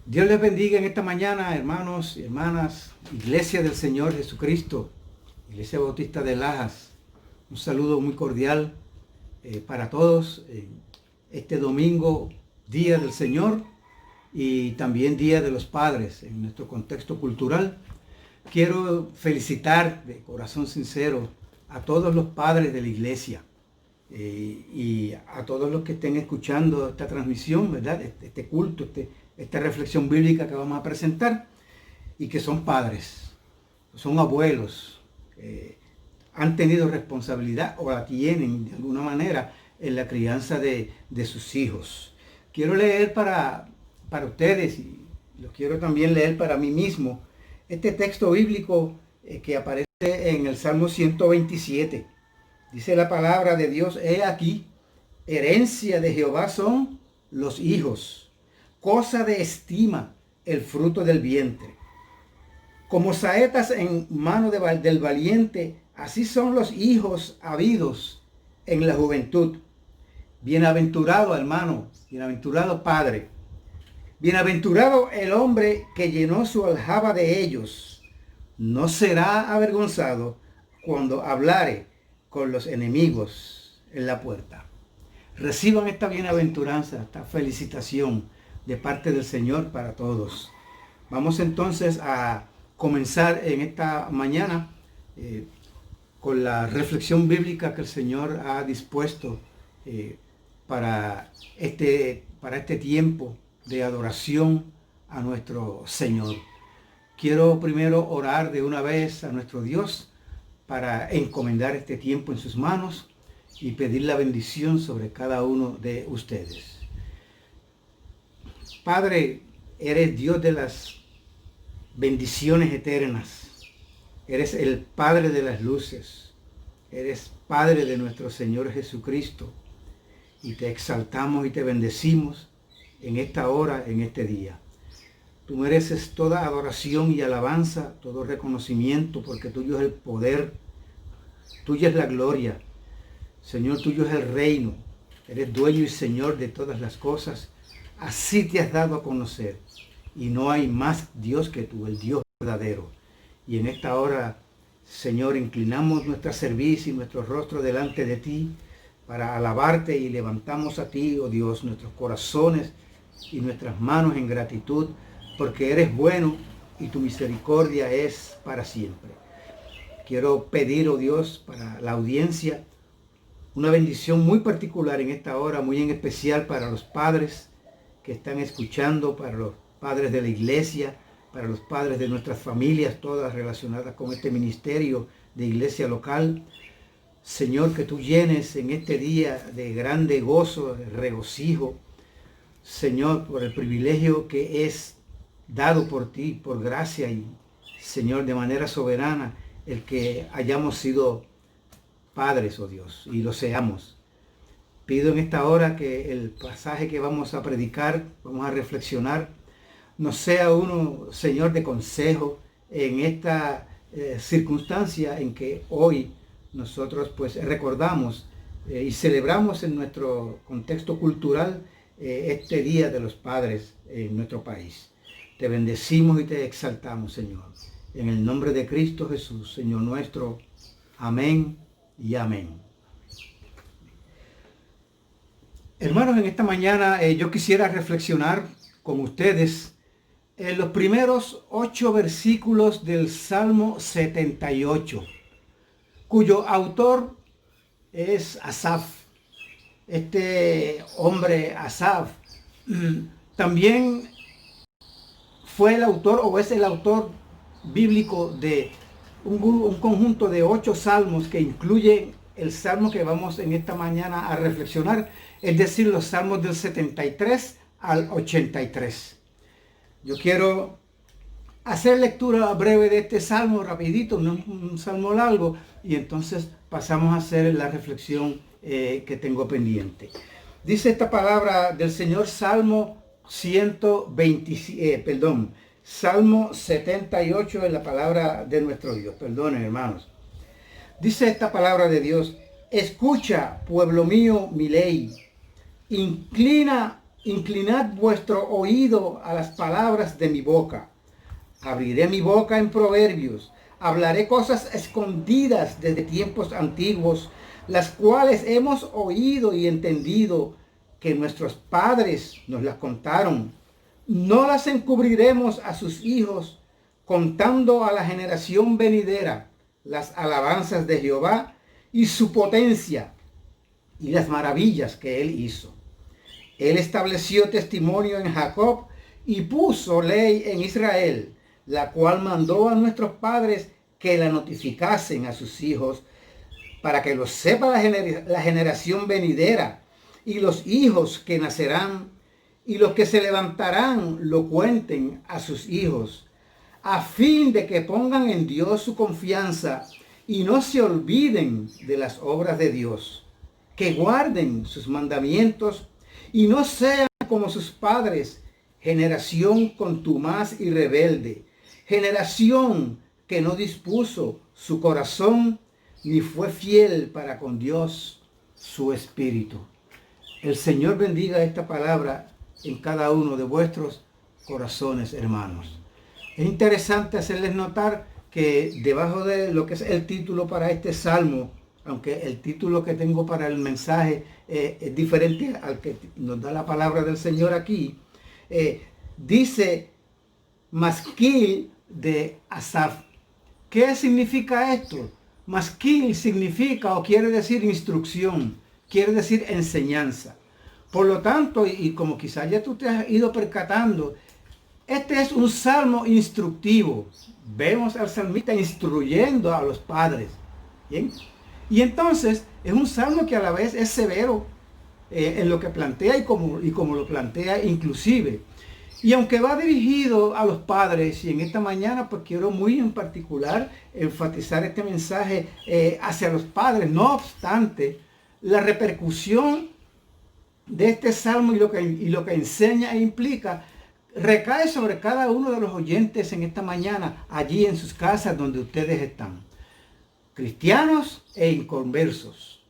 Dios les bendiga en esta mañana, hermanos y hermanas, Iglesia del Señor Jesucristo, Iglesia Bautista de Lajas. Un saludo muy cordial para todos este domingo, Día del Señor y también Día de los Padres en nuestro contexto cultural. Quiero felicitar de corazón sincero a todos los padres de la Iglesia y a todos los que estén escuchando esta transmisión, ¿verdad? Este culto, esta reflexión bíblica que vamos a presentar, y que son padres, son abuelos, han tenido responsabilidad o la tienen de alguna manera en la crianza de sus hijos. Quiero leer para ustedes, y lo quiero también leer para mí mismo, este texto bíblico que aparece en el Salmo 127. Dice la palabra de Dios: he aquí, herencia de Jehová son los hijos, cosa de estima el fruto del vientre. Como saetas en mano del valiente, así son los hijos habidos en la juventud. Bienaventurado hermano, bienaventurado padre, bienaventurado el hombre que llenó su aljaba de ellos. No será avergonzado cuando hablare con los enemigos en la puerta. Reciban esta bienaventuranza, esta felicitación de parte del Señor para todos. Vamos entonces a comenzar en esta mañana con la reflexión bíblica que el Señor ha dispuesto para este tiempo de adoración a nuestro Señor. Quiero primero orar de una vez a nuestro Dios para encomendar este tiempo en sus manos y pedir la bendición sobre cada uno de ustedes. Padre, eres Dios de las bendiciones eternas. Eres el Padre de las luces. Eres Padre de nuestro Señor Jesucristo. Y te exaltamos y te bendecimos en esta hora, en este día. Tú mereces toda adoración y alabanza, todo reconocimiento, porque tuyo es el poder, tuya es la gloria. Señor, tuyo es el reino. Eres dueño y Señor de todas las cosas. Así te has dado a conocer. Y no hay más Dios que tú, el Dios verdadero. Y en esta hora, Señor, inclinamos nuestra cerviz y nuestro rostro delante de ti para alabarte, y levantamos a ti, oh Dios, nuestros corazones y nuestras manos en gratitud, porque eres bueno y tu misericordia es para siempre. Quiero pedir, oh Dios, para la audiencia, una bendición muy particular en esta hora, muy en especial para los padres que están escuchando, para los padres de la iglesia, para los padres de nuestras familias, todas relacionadas con este ministerio de iglesia local. Señor, que tú llenes en este día de grande gozo, de regocijo, Señor, por el privilegio que es dado por ti, por gracia y, Señor, de manera soberana, el que hayamos sido padres, oh Dios, y lo seamos. Pido en esta hora que el pasaje que vamos a predicar, vamos a reflexionar, nos sea uno, Señor, de consejo en esta circunstancia en que hoy nosotros pues recordamos y celebramos en nuestro contexto cultural este Día de los Padres en nuestro país. Te bendecimos y te exaltamos, Señor. En el nombre de Cristo Jesús, Señor nuestro. Amén y amén. Hermanos, en esta mañana yo quisiera reflexionar con ustedes en los primeros 8 versículos del Salmo 78, cuyo autor es Asaf. Este hombre, Asaf, también fue el autor o es el autor bíblico de un conjunto de 8 salmos que incluyen el salmo que vamos en esta mañana a reflexionar, es decir, los salmos del 73 al 83. Yo quiero hacer lectura breve de este salmo, rapidito, no es un salmo largo, y entonces pasamos a hacer la reflexión que tengo pendiente. Dice esta palabra del Señor, Salmo 78 es la palabra de nuestro Dios. Perdonen, hermanos. Dice esta palabra de Dios: escucha, pueblo mío, mi ley. Inclina inclinad vuestro oído a las palabras de mi boca. Abriré mi boca en proverbios, hablaré cosas escondidas desde tiempos antiguos, las cuales hemos oído y entendido que nuestros padres nos las contaron. No las encubriremos a sus hijos, contando a la generación venidera las alabanzas de Jehová y su potencia y las maravillas que él hizo. Él estableció testimonio en Jacob y puso ley en Israel, la cual mandó a nuestros padres que la notificasen a sus hijos, para que lo sepa la generación venidera y los hijos que nacerán, y los que se levantarán lo cuenten a sus hijos, a fin de que pongan en Dios su confianza y no se olviden de las obras de Dios, que guarden sus mandamientos y no sean como sus padres, generación contumaz y rebelde, generación que no dispuso su corazón ni fue fiel para con Dios su espíritu. El Señor bendiga esta palabra en cada uno de vuestros corazones, hermanos. Es interesante hacerles notar que debajo de lo que es el título para este salmo, aunque el título que tengo para el mensaje es diferente al que nos da la palabra del Señor aquí, dice Masquil de Asaf. ¿Qué significa esto? Masquil significa o quiere decir instrucción, quiere decir enseñanza. Por lo tanto, y como quizás ya tú te has ido percatando, este es un salmo instructivo. Vemos al salmista instruyendo a los padres. ¿Bien? Y entonces es un salmo que a la vez es severo en lo que plantea y como lo plantea inclusive. Y aunque va dirigido a los padres, y en esta mañana pues quiero muy en particular enfatizar este mensaje hacia los padres, no obstante, la repercusión de este salmo y lo que enseña e implica recae sobre cada uno de los oyentes en esta mañana, allí en sus casas donde ustedes están. Cristianos e inconversos,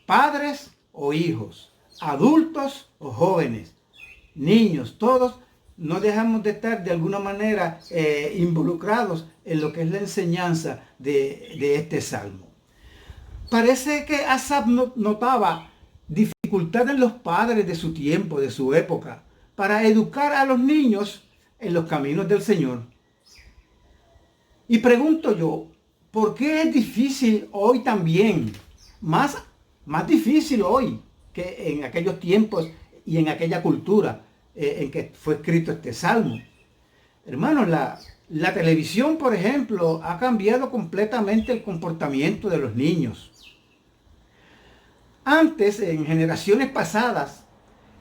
padres o hijos, adultos o jóvenes, niños, todos no dejamos de estar de alguna manera involucrados en lo que es la enseñanza de este salmo. Parece que Asaf notaba dificultad en los padres de su tiempo, de su época, para educar a los niños en los caminos del Señor. Y pregunto yo, ¿por qué es difícil hoy también? Más difícil hoy que en aquellos tiempos y en aquella cultura en que fue escrito este salmo. Hermanos, la televisión, por ejemplo, ha cambiado completamente el comportamiento de los niños. Antes, en generaciones pasadas,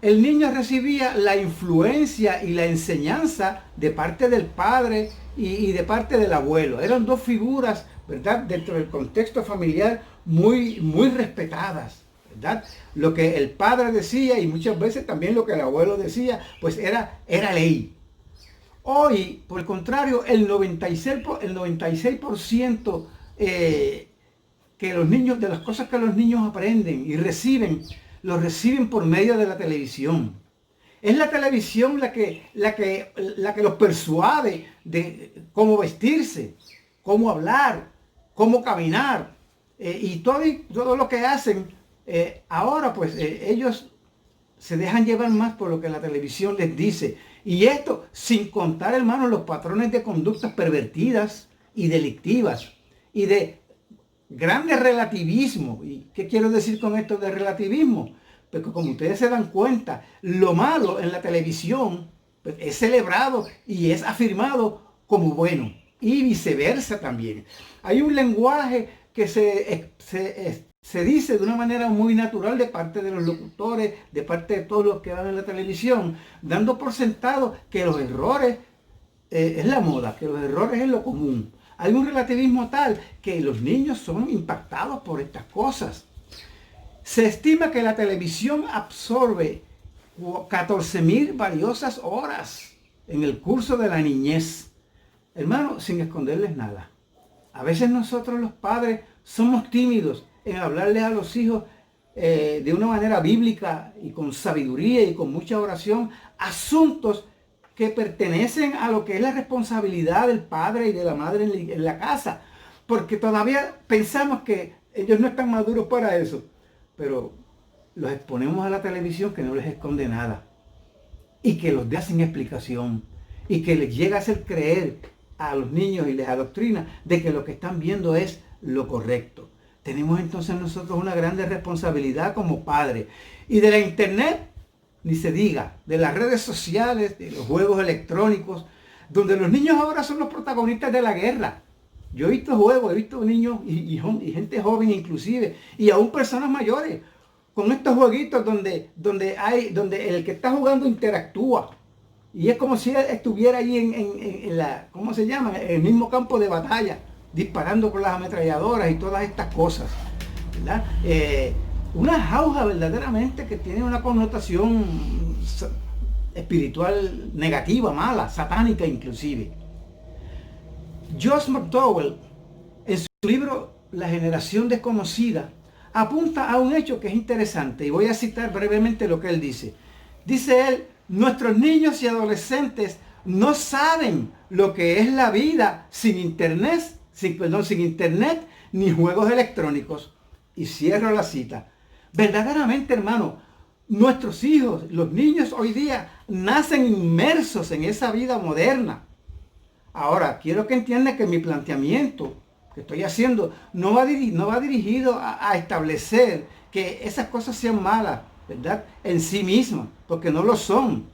el niño recibía la influencia y la enseñanza de parte del padre y de parte del abuelo. Eran dos figuras, ¿verdad?, dentro del contexto familiar muy respetadas, ¿verdad? Lo que el padre decía y muchas veces también lo que el abuelo decía, pues era ley. Hoy, por el contrario, el 96% que los niños, de las cosas que los niños aprenden y reciben, lo reciben por medio de la televisión. Es la televisión la que los persuade de cómo vestirse, cómo hablar, cómo caminar. Y todo lo que hacen ahora, pues ellos se dejan llevar más por lo que la televisión les dice. Y esto sin contar, hermanos, los patrones de conductas pervertidas y delictivas y de grande relativismo. ¿Y qué quiero decir con esto de relativismo? Porque como ustedes se dan cuenta, lo malo en la televisión pues, es celebrado y es afirmado como bueno. Y viceversa también. Hay un lenguaje que se dice de una manera muy natural de parte de los locutores, de parte de todos los que van en la televisión, dando por sentado que los errores es la moda, que los errores es lo común. Hay un relativismo tal que los niños son impactados por estas cosas. Se estima que la televisión absorbe 14,000 valiosas horas en el curso de la niñez. Hermano, sin esconderles nada. A veces nosotros los padres somos tímidos en hablarles a los hijos de una manera bíblica y con sabiduría y con mucha oración asuntos que pertenecen a lo que es la responsabilidad del padre y de la madre en la casa. Porque todavía pensamos que ellos no están maduros para eso. Pero los exponemos a la televisión que no les esconde nada. Y que los da sin explicación. Y que les llega a hacer creer a los niños y les adoctrina de que lo que están viendo es lo correcto. Tenemos entonces nosotros una grande responsabilidad como padres. Y de la internet, ni se diga, de las redes sociales, de los juegos electrónicos, donde los niños ahora son los protagonistas de la guerra. Yo he visto juegos, he visto niños y gente joven inclusive, y aún personas mayores, con estos jueguitos donde el que está jugando interactúa. Y es como si él estuviera ahí en la, ¿cómo se llama? En el mismo campo de batalla, disparando con las ametralladoras y todas estas cosas, ¿verdad? Una jauja verdaderamente que tiene una connotación espiritual negativa, mala, satánica inclusive. Josh McDowell, en su libro La generación desconocida, apunta a un hecho que es interesante y voy a citar brevemente lo que él dice. Dice él, nuestros niños y adolescentes no saben lo que es la vida sin internet, sin internet ni juegos electrónicos. Y cierro la cita. Verdaderamente, hermano, nuestros hijos, los niños hoy día, nacen inmersos en esa vida moderna. Ahora, quiero que entiendan que mi planteamiento que estoy haciendo no va dirigido a establecer que esas cosas sean malas, ¿verdad? En sí mismas, porque no lo son.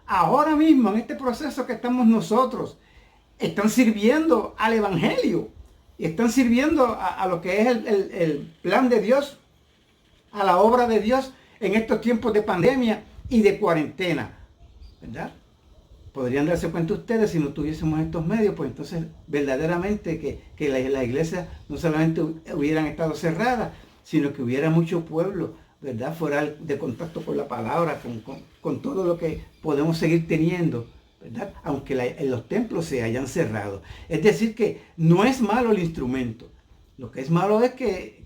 Ahora mismo, en este proceso que estamos nosotros, están sirviendo al Evangelio. Y están sirviendo a lo que es el plan de Dios, a la obra de Dios en estos tiempos de pandemia y de cuarentena, ¿verdad? Podrían darse cuenta ustedes si no tuviésemos estos medios, pues entonces verdaderamente que las iglesias no solamente hubieran estado cerradas, sino que hubiera mucho pueblo, ¿verdad? Fuera de contacto con la palabra, con todo lo que podemos seguir teniendo, ¿verdad? Aunque los templos se hayan cerrado. Es decir, que no es malo el instrumento. Lo que es malo es que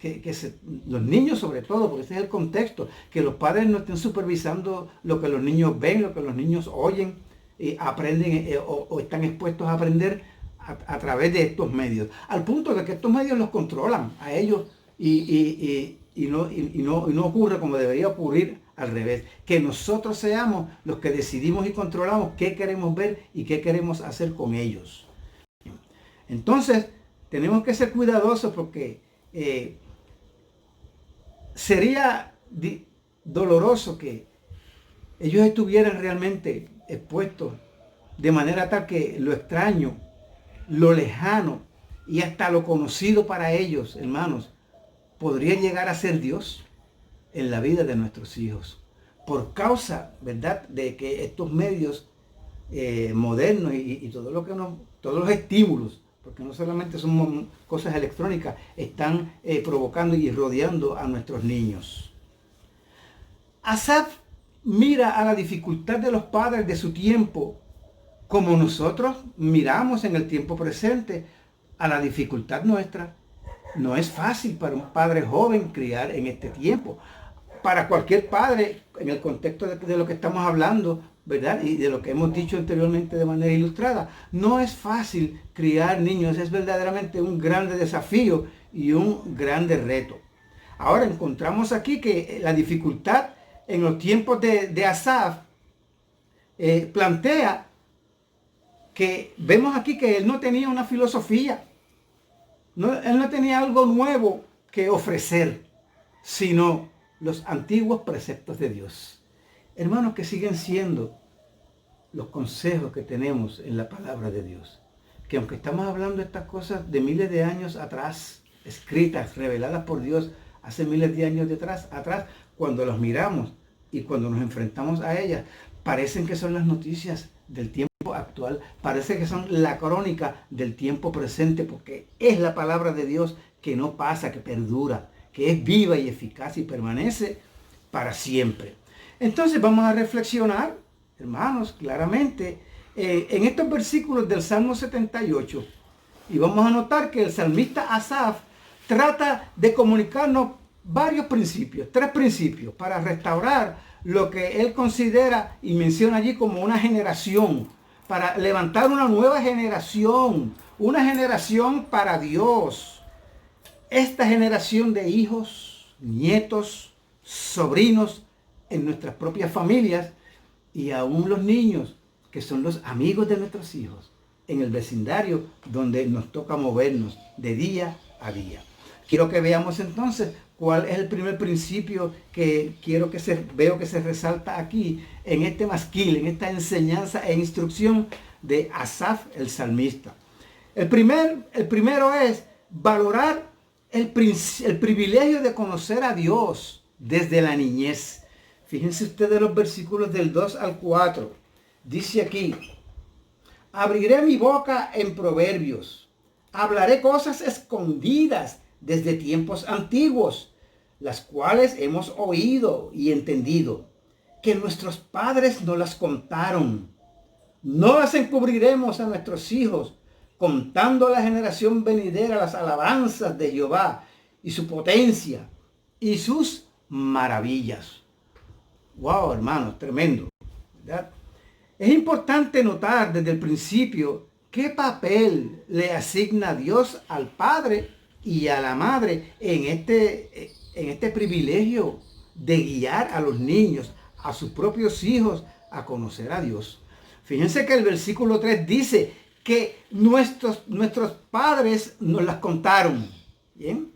los niños, sobre todo, porque ese es el contexto, que los padres no estén supervisando lo que los niños ven, lo que los niños oyen, aprenden o están expuestos a aprender a través de estos medios. Al punto de que estos medios los controlan a ellos y no ocurre como debería ocurrir al revés. Que nosotros seamos los que decidimos y controlamos qué queremos ver y qué queremos hacer con ellos. Entonces, tenemos que ser cuidadosos porque sería doloroso que ellos estuvieran realmente expuestos de manera tal que lo extraño, lo lejano y hasta lo conocido para ellos, hermanos, podría llegar a ser Dios en la vida de nuestros hijos. Por causa, ¿verdad?, de que estos medios modernos y todos los estímulos, porque no solamente son cosas electrónicas, están provocando y rodeando a nuestros niños. Asaf mira a la dificultad de los padres de su tiempo como nosotros miramos en el tiempo presente a la dificultad nuestra. No es fácil para un padre joven criar en este tiempo. Para cualquier padre, en el contexto de lo que estamos hablando, ¿verdad? Y de lo que hemos dicho anteriormente de manera ilustrada, no es fácil criar niños, es verdaderamente un grande desafío y un grande reto. Ahora encontramos aquí que la dificultad en los tiempos de Asaf plantea que vemos aquí que él no tenía una filosofía, él no tenía algo nuevo que ofrecer, sino los antiguos preceptos de Dios. Hermanos, que siguen siendo los consejos que tenemos en la palabra de Dios. Que aunque estamos hablando de estas cosas de miles de años atrás, escritas, reveladas por Dios hace miles de años atrás, cuando los miramos y cuando nos enfrentamos a ellas, parecen que son las noticias del tiempo actual, parece que son la crónica del tiempo presente, porque es la palabra de Dios que no pasa, que perdura, que es viva y eficaz y permanece para siempre. Entonces vamos a reflexionar, hermanos, claramente en estos versículos del Salmo 78, y vamos a notar que el salmista Asaf trata de comunicarnos varios principios, 3 principios, para restaurar lo que él considera y menciona allí como una generación, para levantar una nueva generación, una generación para Dios. Esta generación de hijos, nietos, sobrinos en nuestras propias familias y aún los niños, que son los amigos de nuestros hijos, en el vecindario donde nos toca movernos de día a día. Quiero que veamos entonces cuál es el primer principio que veo que se resalta aquí en este masquil, en esta enseñanza e instrucción de Asaf el salmista. El primero es valorar el privilegio de conocer a Dios desde la niñez. Fíjense ustedes los versículos del 2 al 4. Dice aquí: abriré mi boca en proverbios, hablaré cosas escondidas desde tiempos antiguos, las cuales hemos oído y entendido, que nuestros padres nos las contaron. No las encubriremos a nuestros hijos, contando a la generación venidera las alabanzas de Jehová y su potencia y sus maravillas. Wow, hermanos, tremendo, ¿verdad? Es importante notar desde el principio qué papel le asigna Dios al padre y a la madre en este privilegio de guiar a los niños, a sus propios hijos, a conocer a Dios. Fíjense que el versículo 3 dice que nuestros padres nos las contaron. ¿Bien?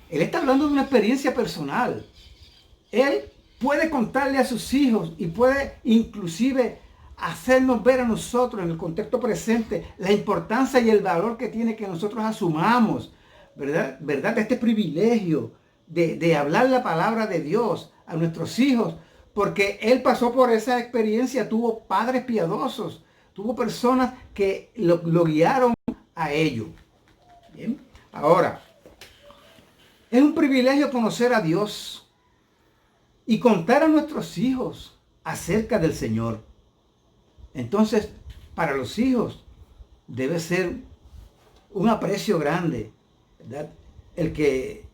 Él está hablando de una experiencia personal. Él puede contarle a sus hijos y puede inclusive hacernos ver a nosotros en el contexto presente la importancia y el valor que tiene que nosotros asumamos, ¿verdad? Este privilegio de hablar la palabra de Dios a nuestros hijos, porque él pasó por esa experiencia, tuvo padres piadosos, tuvo personas que lo guiaron a ello. Bien, ahora, es un privilegio conocer a Dios y contar a nuestros hijos acerca del Señor. Entonces, para los hijos debe ser un aprecio grande, ¿verdad? El que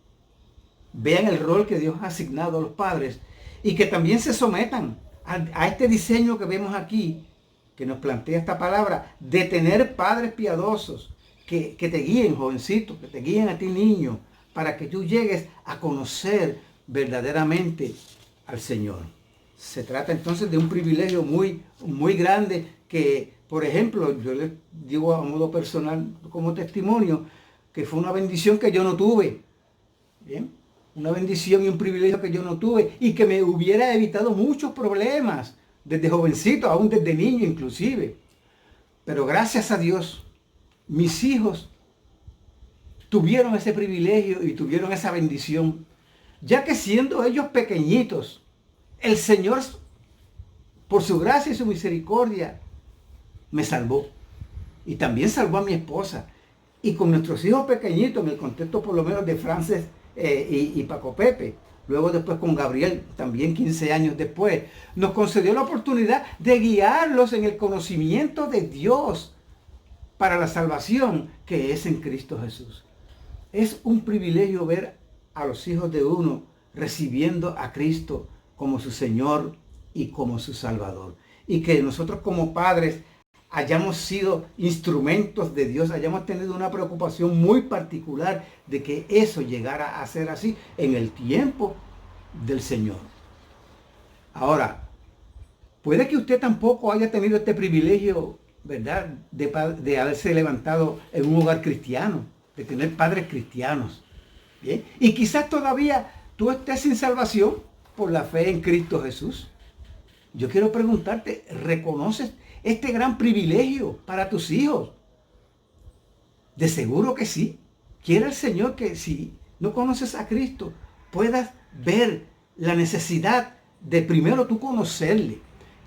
vean el rol que Dios ha asignado a los padres y que también se sometan a este diseño que vemos aquí, que nos plantea esta palabra, de tener padres piadosos que te guíen, jovencito, que te guíen a ti, niño, para que tú llegues a conocer verdaderamente al Señor. Se trata entonces de un privilegio muy, muy grande que, por ejemplo, yo les digo a modo personal como testimonio, que fue una bendición que yo no tuve. ¿Bien? Una bendición y un privilegio que yo no tuve y que me hubiera evitado muchos problemas desde jovencito, aún desde niño inclusive. Pero gracias a Dios, mis hijos tuvieron ese privilegio y tuvieron esa bendición, ya que siendo ellos pequeñitos, el Señor, por su gracia y su misericordia, me salvó. Y también salvó a mi esposa. Y con nuestros hijos pequeñitos, en el contexto por lo menos de Frances y Paco Pepe, luego después con Gabriel, también 15 años después, nos concedió la oportunidad de guiarlos en el conocimiento de Dios para la salvación que es en Cristo Jesús. Es un privilegio ver a los hijos de uno recibiendo a Cristo como su Señor y como su Salvador. Y que nosotros como padres hayamos sido instrumentos de Dios, hayamos tenido una preocupación muy particular de que eso llegara a ser así en el tiempo del Señor. Ahora, puede que usted tampoco haya tenido este privilegio, ¿verdad?, de haberse levantado en un hogar cristiano, de tener padres cristianos. ¿Bien? Y quizás todavía tú estés sin salvación por la fe en Cristo Jesús. Yo quiero preguntarte, ¿reconoces este gran privilegio para tus hijos? De seguro que sí. Quiere el Señor que si no conoces a Cristo, puedas ver la necesidad de primero tú conocerle.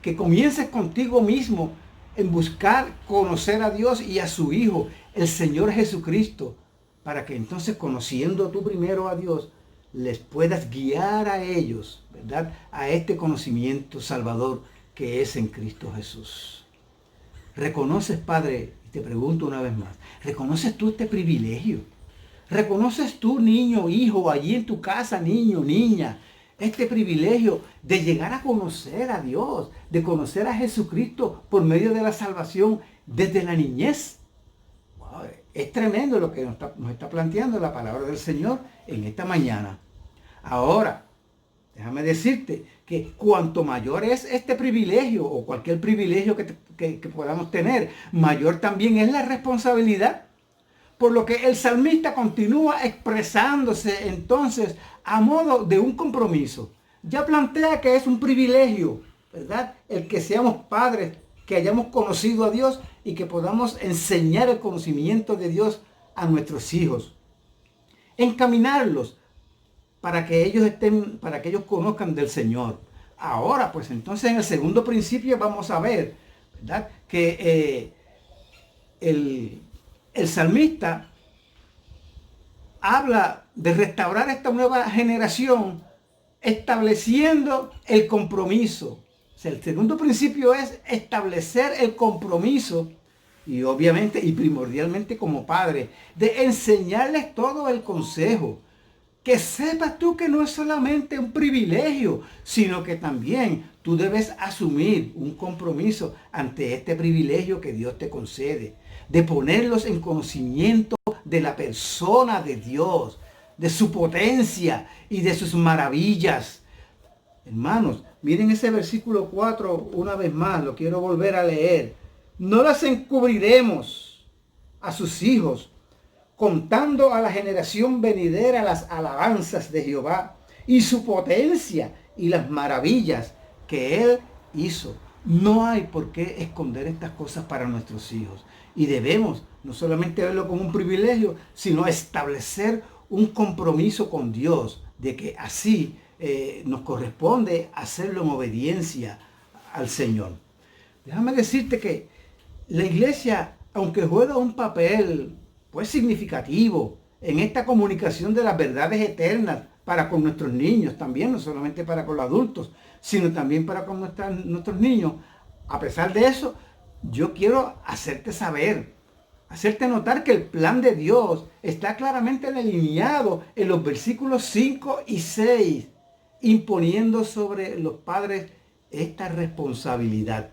Que comiences contigo mismo en buscar conocer a Dios y a su Hijo, el Señor Jesucristo, para que entonces, conociendo tú primero a Dios, les puedas guiar a ellos, ¿verdad?, a este conocimiento salvador que es en Cristo Jesús. ¿Reconoces, Padre? Te pregunto una vez más, ¿reconoces tú este privilegio ¿Reconoces tú, niño, hijo, allí en tu casa, niño, niña, este privilegio de llegar a conocer a Dios, de conocer a Jesucristo por medio de la salvación desde la niñez? Wow, es tremendo lo que nos está planteando la palabra del Señor en esta mañana. Ahora, déjame decirte que cuanto mayor es este privilegio o cualquier privilegio que podamos tener, mayor también es la responsabilidad. Por lo que el salmista continúa expresándose entonces a modo de un compromiso. Ya plantea que es un privilegio, ¿verdad? El que seamos padres, que hayamos conocido a Dios y que podamos enseñar el conocimiento de Dios a nuestros hijos. Encaminarlos para que ellos conozcan del Señor. Ahora, pues entonces en el segundo principio vamos a ver, ¿verdad? Que el salmista habla de restaurar esta nueva generación estableciendo el compromiso. O sea, el segundo principio es establecer el compromiso y obviamente y primordialmente como padre de enseñarles todo el consejo. Que sepas tú que no es solamente un privilegio, sino que también tú debes asumir un compromiso ante este privilegio que Dios te concede, de ponerlos en conocimiento de la persona de Dios, de su potencia y de sus maravillas. Hermanos, miren ese versículo 4 una vez más, lo quiero volver a leer. No las encubriremos a sus hijos, contando a la generación venidera las alabanzas de Jehová y su potencia y las maravillas que Él hizo. No hay por qué esconder estas cosas para nuestros hijos. Y debemos no solamente verlo como un privilegio, sino establecer un compromiso con Dios de que así nos corresponde hacerlo en obediencia al Señor. Déjame decirte que la iglesia, aunque juega un papel pues significativo en esta comunicación de las verdades eternas para con nuestros niños también, no solamente para con los adultos, sino también para con nuestros niños. A pesar de eso, yo quiero hacerte saber, hacerte notar que el plan de Dios está claramente delineado en los versículos 5 y 6, imponiendo sobre los padres esta responsabilidad.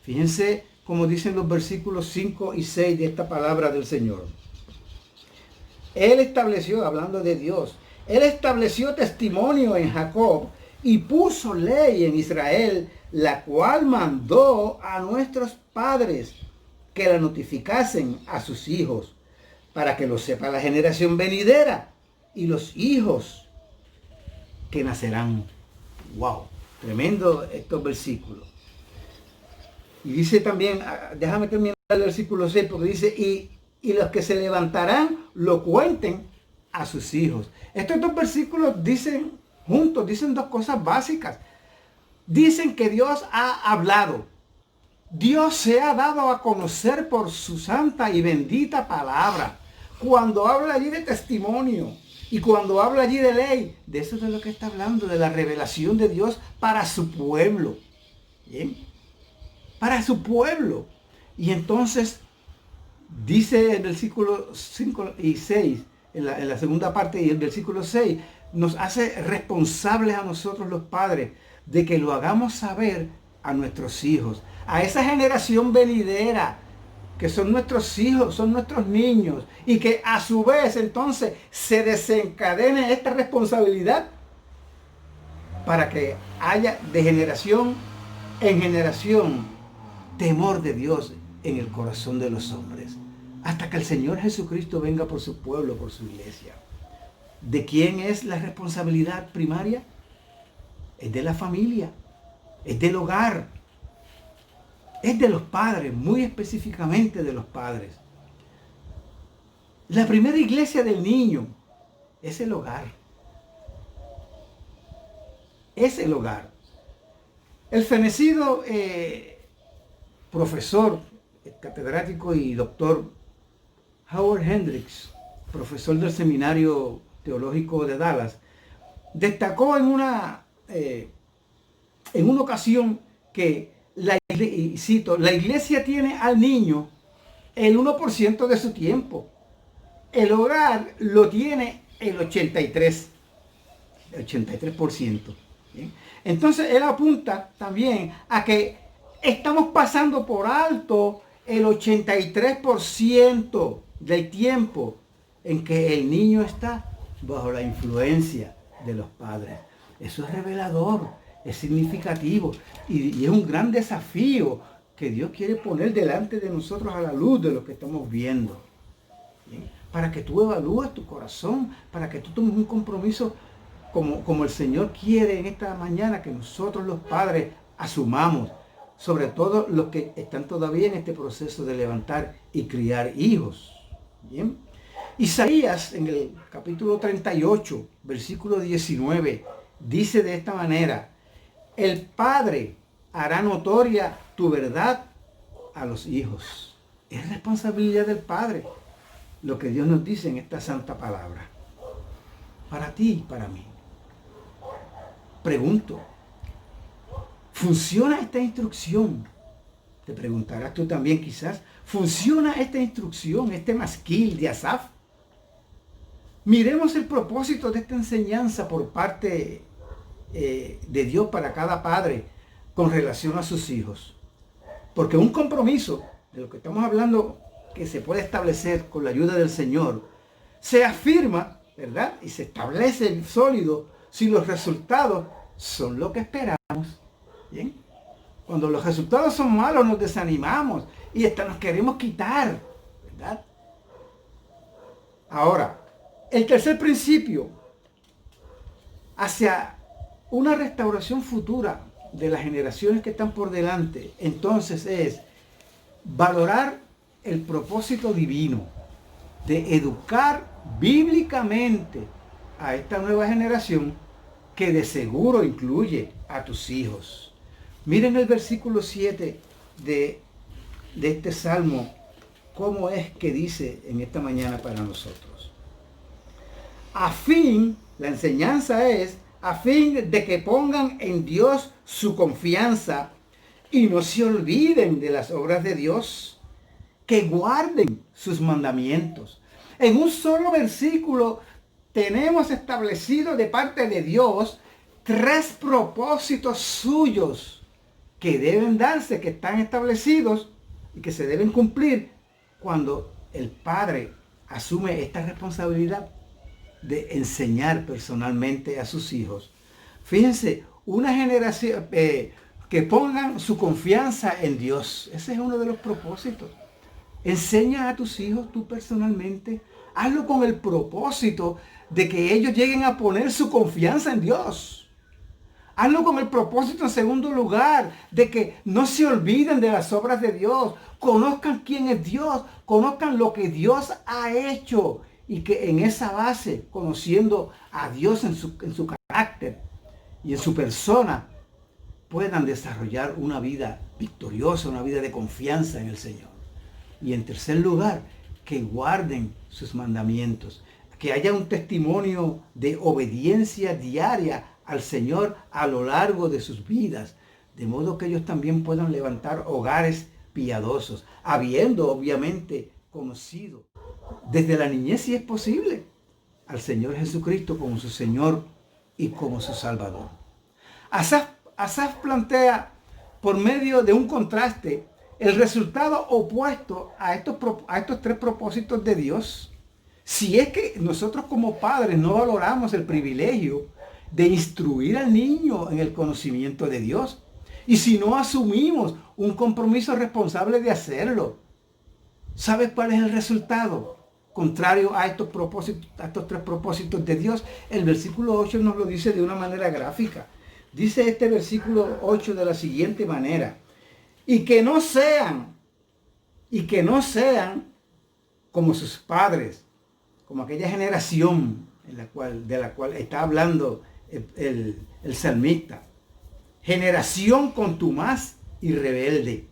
Fíjense como dicen los versículos 5 y 6 de esta palabra del Señor. Él estableció, hablando de Dios, Él estableció testimonio en Jacob y puso ley en Israel, la cual mandó a nuestros padres que la notificasen a sus hijos, para que lo sepa la generación venidera y los hijos que nacerán. ¡Wow! Tremendo estos versículos. Y dice también, déjame terminar el versículo 6, porque dice, y los que se levantarán lo cuenten a sus hijos. Estos dos versículos dicen juntos, dicen dos cosas básicas. Dicen que Dios ha hablado. Dios se ha dado a conocer por su santa y bendita palabra. Cuando habla allí de testimonio y cuando habla allí de ley, de eso es de lo que está hablando, de la revelación de Dios para su pueblo. ¿Bien? Para su pueblo. Y entonces dice el versículo 5 y 6, en la segunda parte y el versículo 6, nos hace responsables a nosotros los padres de que lo hagamos saber a nuestros hijos, a esa generación venidera que son nuestros hijos, son nuestros niños, y que a su vez entonces se desencadene esta responsabilidad para que haya de generación en generación temor de Dios en el corazón de los hombres, hasta que el Señor Jesucristo venga por su pueblo, por su iglesia. ¿De quién es la responsabilidad primaria? Es de la familia, es del hogar, es de los padres, muy específicamente de los padres. La primera iglesia del niño es el hogar. Es el hogar. El fenecido profesor, catedrático y doctor Howard Hendricks, profesor del Seminario Teológico de Dallas, destacó en una ocasión que, y cito, la iglesia tiene al niño el 1% de su tiempo. el hogar lo tiene el 83%. ¿Bien? Entonces él apunta también a que estamos pasando por alto el 83% del tiempo en que el niño está bajo la influencia de los padres. Eso es revelador, es significativo y es un gran desafío que Dios quiere poner delante de nosotros a la luz de lo que estamos viendo. ¿Bien? Para que tú evalúes tu corazón, para que tú tomes un compromiso como el Señor quiere en esta mañana que nosotros los padres asumamos, sobre todo los que están todavía en este proceso de levantar y criar hijos. ¿Bien? Isaías en el capítulo 38, versículo 19, dice de esta manera: el Padre hará notoria tu verdad a los hijos. Es responsabilidad del Padre lo que Dios nos dice en esta santa palabra. Para ti y para mí. Pregunto, ¿funciona esta instrucción? Te preguntarás tú también quizás, ¿funciona esta instrucción, este masquil de Asaf? Miremos el propósito de esta enseñanza por parte de Dios para cada padre con relación a sus hijos. Porque un compromiso, de lo que estamos hablando, que se puede establecer con la ayuda del Señor, se afirma, ¿verdad? Y se establece sólido si los resultados son lo que esperamos. ¿Bien? Cuando los resultados son malos nos desanimamos y hasta nos queremos quitar, ¿verdad? Ahora, el tercer principio hacia una restauración futura de las generaciones que están por delante, entonces es valorar el propósito divino de educar bíblicamente a esta nueva generación que de seguro incluye a tus hijos. Miren el versículo 7 de este salmo, cómo es que dice en esta mañana para nosotros. La enseñanza es a fin de que pongan en Dios su confianza y no se olviden de las obras de Dios, que guarden sus mandamientos. En un solo versículo tenemos establecido de parte de Dios 3 propósitos suyos que deben darse, que están establecidos y que se deben cumplir cuando el padre asume esta responsabilidad de enseñar personalmente a sus hijos. Fíjense, una generación que pongan su confianza en Dios. Ese es uno de los propósitos. Enseña a tus hijos tú personalmente. Hazlo con el propósito de que ellos lleguen a poner su confianza en Dios. Hazlo con el propósito, en segundo lugar, de que no se olviden de las obras de Dios. Conozcan quién es Dios. Conozcan lo que Dios ha hecho. Y que en esa base, conociendo a Dios en su carácter y en su persona, puedan desarrollar una vida victoriosa, una vida de confianza en el Señor. Y en tercer lugar, que guarden sus mandamientos. Que haya un testimonio de obediencia diaria al Señor a lo largo de sus vidas. De modo que ellos también puedan levantar hogares piadosos, habiendo obviamente conocido desde la niñez, si es posible, al Señor Jesucristo como su Señor y como su Salvador. Asaf plantea por medio de un contraste el resultado opuesto a estos 3 propósitos de Dios. Si es que nosotros como padres no valoramos el privilegio de instruir al niño en el conocimiento de Dios, y si no asumimos un compromiso responsable de hacerlo, ¿sabes cuál es el resultado? Contrario a estos 3 propósitos de Dios. El versículo 8 nos lo dice de una manera gráfica. Dice este versículo 8 de la siguiente manera: y que no sean como sus padres, como aquella generación de la cual está hablando el salmista. Generación contumaz y rebelde.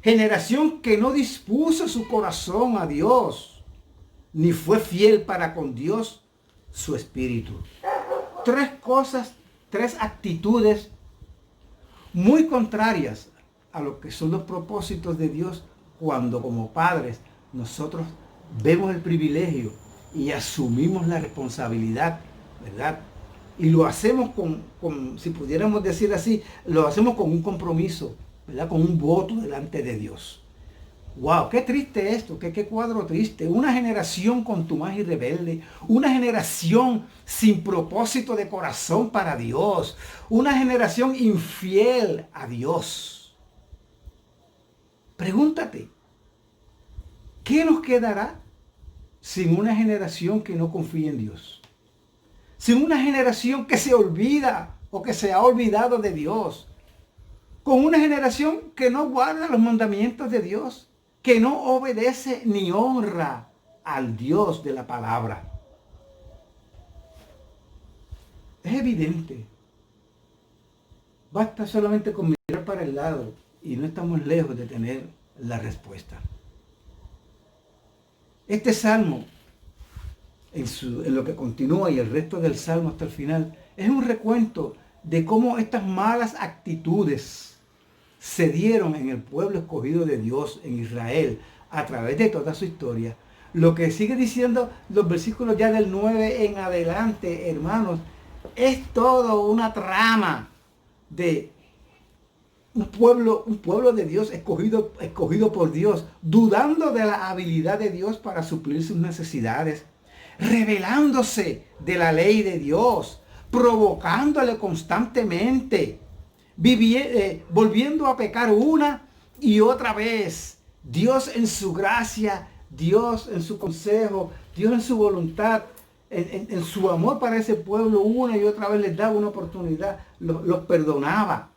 Generación que no dispuso su corazón a Dios, ni fue fiel para con Dios su espíritu. 3 cosas, 3 actitudes muy contrarias a lo que son los propósitos de Dios cuando como padres nosotros vemos el privilegio y asumimos la responsabilidad, ¿verdad? Y lo hacemos si pudiéramos decir así, lo hacemos con un compromiso, ¿verdad? Con un voto delante de Dios. ¡Wow! ¡Qué triste esto! ¡Qué cuadro triste! Una generación contumaz y rebelde. Una generación sin propósito de corazón para Dios. Una generación infiel a Dios. Pregúntate, ¿qué nos quedará sin una generación que no confía en Dios? Sin una generación que se olvida o que se ha olvidado de Dios. Con una generación que no guarda los mandamientos de Dios, que no obedece ni honra al Dios de la palabra. Es evidente. Basta solamente con mirar para el lado y no estamos lejos de tener la respuesta. Este salmo, en lo que continúa y el resto del salmo hasta el final, es un recuento de cómo estas malas actitudes se dieron en el pueblo escogido de Dios, en Israel, a través de toda su historia. Lo que sigue diciendo los versículos ya del 9 en adelante, hermanos, es todo una trama de un pueblo de Dios escogido por Dios, dudando de la habilidad de Dios para suplir sus necesidades, rebelándose de la ley de Dios, provocándole constantemente, volviendo a pecar una y otra vez. Dios en su gracia, Dios en su consejo, Dios en su voluntad, en su amor para ese pueblo, una y otra vez les daba una oportunidad, los perdonaba.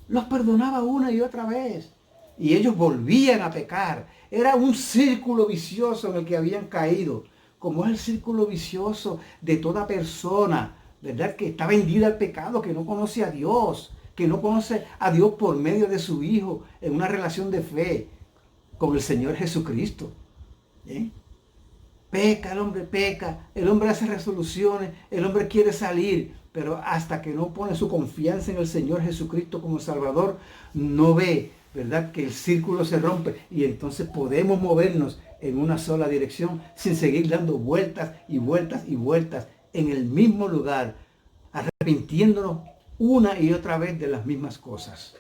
Los perdonaba una y otra vez. Y ellos volvían a pecar. Era un círculo vicioso en el que habían caído, como es el círculo vicioso de toda persona, ¿verdad? Que está vendida al pecado, que no conoce a Dios, que no conoce a Dios por medio de su Hijo en una relación de fe con el Señor Jesucristo. Peca, el hombre hace resoluciones, el hombre quiere salir, pero hasta que no pone su confianza en el Señor Jesucristo como Salvador, no ve, ¿verdad?, que el círculo se rompe y entonces podemos movernos en una sola dirección sin seguir dando vueltas y vueltas y vueltas en el mismo lugar, arrepintiéndonos una y otra vez de las mismas cosas.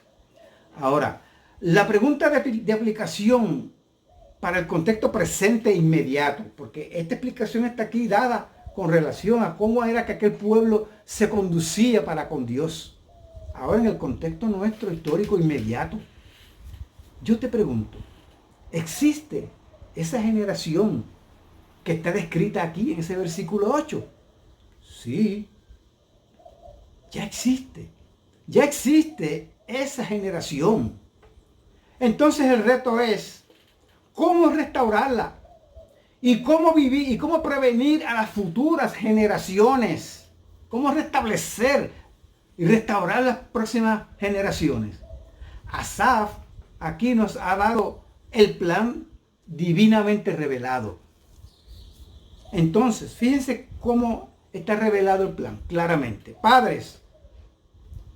Ahora, la pregunta de aplicación para el contexto presente e inmediato, porque esta explicación está aquí dada con relación a cómo era que aquel pueblo se conducía para con Dios. Ahora en el contexto nuestro histórico inmediato, yo te pregunto, ¿existe esa generación que está descrita aquí en ese versículo 8? Sí, ya existe esa generación. Entonces el reto es, ¿cómo restaurarla? ¿Y cómo vivir y cómo prevenir a las futuras generaciones? ¿Cómo restablecer y restaurar las próximas generaciones? Asaf aquí nos ha dado el plan divinamente revelado. Entonces, fíjense cómo está revelado el plan, claramente. Padres,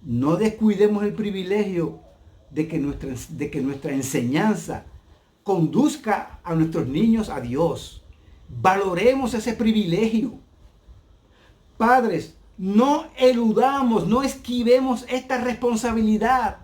no descuidemos el privilegio de que nuestra enseñanza conduzca a nuestros niños a Dios. Valoremos ese privilegio. Padres, no eludamos, no esquivemos esta responsabilidad.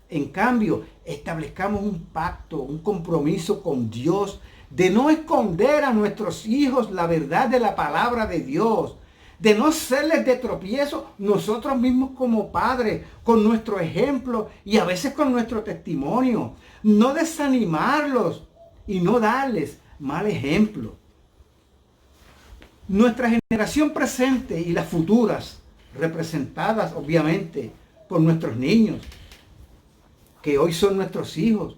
En cambio, establezcamos un pacto, un compromiso con Dios de no esconder a nuestros hijos la verdad de la palabra de Dios, de no serles de tropiezo nosotros mismos como padres, con nuestro ejemplo y a veces con nuestro testimonio. No desanimarlos y no darles mal ejemplo. Nuestra generación presente y las futuras, representadas obviamente por nuestros niños, que hoy son nuestros hijos,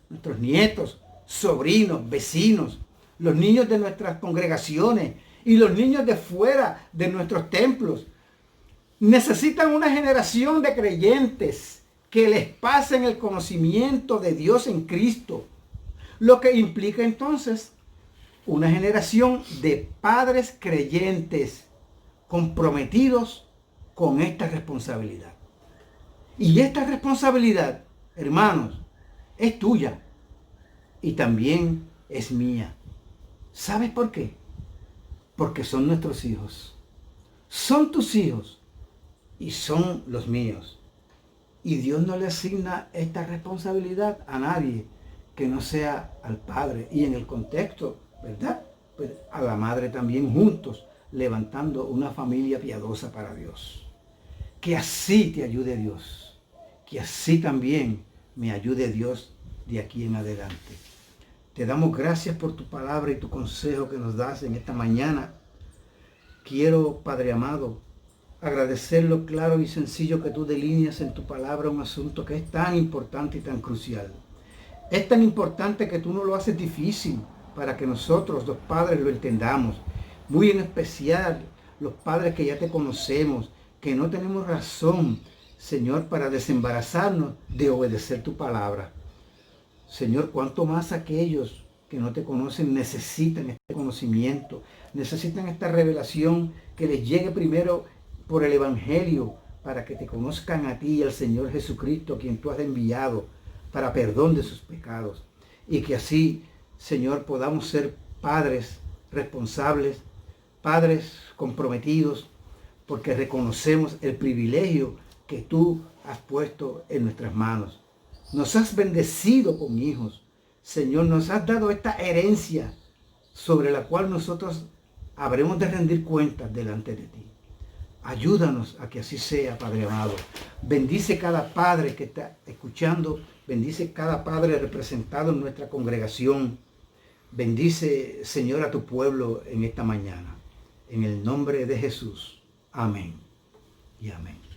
nuestros nietos, sobrinos, vecinos, los niños de nuestras congregaciones y los niños de fuera de nuestros templos, necesitan una generación de creyentes que les pasen el conocimiento de Dios en Cristo, lo que implica entonces una generación de padres creyentes comprometidos con esta responsabilidad. Y esta responsabilidad, hermanos, es tuya y también es mía. ¿Sabes por qué? Porque son nuestros hijos. Son tus hijos y son los míos. Y Dios no le asigna esta responsabilidad a nadie que no sea al padre. Y en el contexto, ¿verdad? Pues a la madre también, juntos, levantando una familia piadosa para Dios. Que así te ayude Dios. Que así también me ayude Dios de aquí en adelante. Te damos gracias por tu palabra y tu consejo que nos das en esta mañana. Quiero, Padre amado, agradecer lo claro y sencillo que tú delineas en tu palabra un asunto que es tan importante y tan crucial. Es tan importante que tú no lo haces difícil para que nosotros, los padres, lo entendamos. Muy en especial los padres que ya te conocemos, que no tenemos razón, Señor, para desembarazarnos de obedecer tu palabra. Señor, cuánto más aquellos que no te conocen necesitan este conocimiento, necesitan esta revelación que les llegue primero por el Evangelio, para que te conozcan a ti y al Señor Jesucristo, quien tú has enviado para perdón de sus pecados. Y que así, Señor, podamos ser padres responsables, padres comprometidos, porque reconocemos el privilegio que tú has puesto en nuestras manos. Nos has bendecido con hijos. Señor, nos has dado esta herencia sobre la cual nosotros habremos de rendir cuentas delante de ti. Ayúdanos a que así sea, Padre amado. Bendice cada padre que está escuchando. Bendice cada padre representado en nuestra congregación. Bendice, Señor, a tu pueblo en esta mañana. En el nombre de Jesús. Amén y amén.